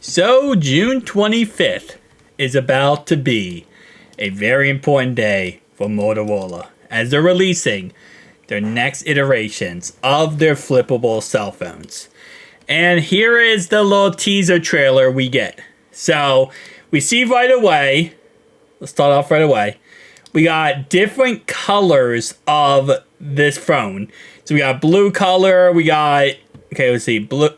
So, June 25th is about to be a very important day for Motorola as they're releasing their next iterations of their flippable cell phones. And here is the little teaser trailer we get. So, we see right away, let's start off right away, we got different colors of this phone. So, we got blue color, we got, okay, let's see, blue,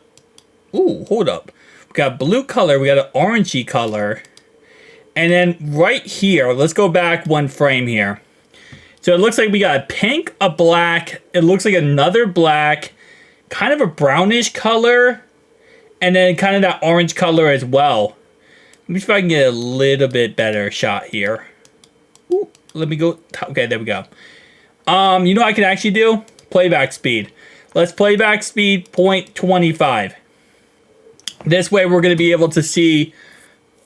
ooh, hold up. We got blue color, we got an orangey color. And then right here, let's go back one frame here. So it looks like we got a pink, a black, it looks like another black, kind of a brownish color, and then kind of that orange color as well. Let me see if I can get a little bit better shot here. Ooh, let me go, okay, there we go. You know what I can actually do? Playback speed. Let's playback speed 0.25. This way we're going to be able to see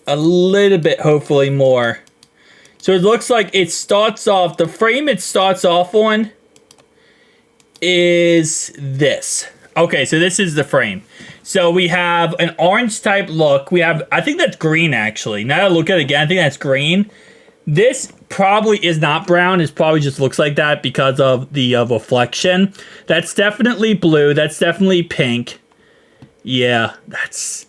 a little bit, hopefully, more. So it looks like it starts off, the frame it starts off on is this. Okay, so this is the frame. So we have an orange type look. We have, I think that's green actually. Now that I look at it again, I think that's green. This probably is not brown. It probably just looks like that because of the reflection. That's definitely blue. That's definitely pink. Yeah, it's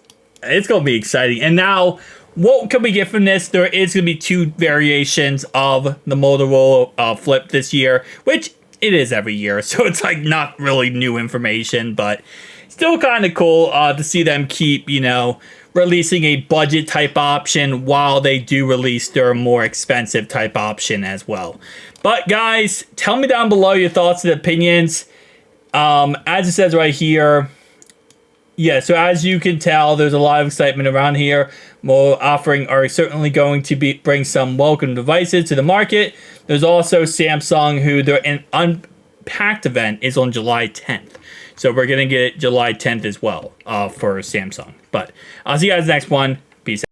going to be exciting. And now, what can we get from this? There is going to be two variations of the Motorola Flip this year, which it is every year. So it's like not really new information, but still kind of cool to see them keep, you know, releasing a budget type option while they do release their more expensive type option as well. But guys, tell me down below your thoughts and opinions. As it says right here, yeah, so as you can tell, there's a lot of excitement around here. More offering are certainly going to bring some welcome devices to the market. There's also Samsung, who their Unpacked event is on July 10th. So we're going to get July 10th as well for Samsung. But I'll see you guys next one. Peace out.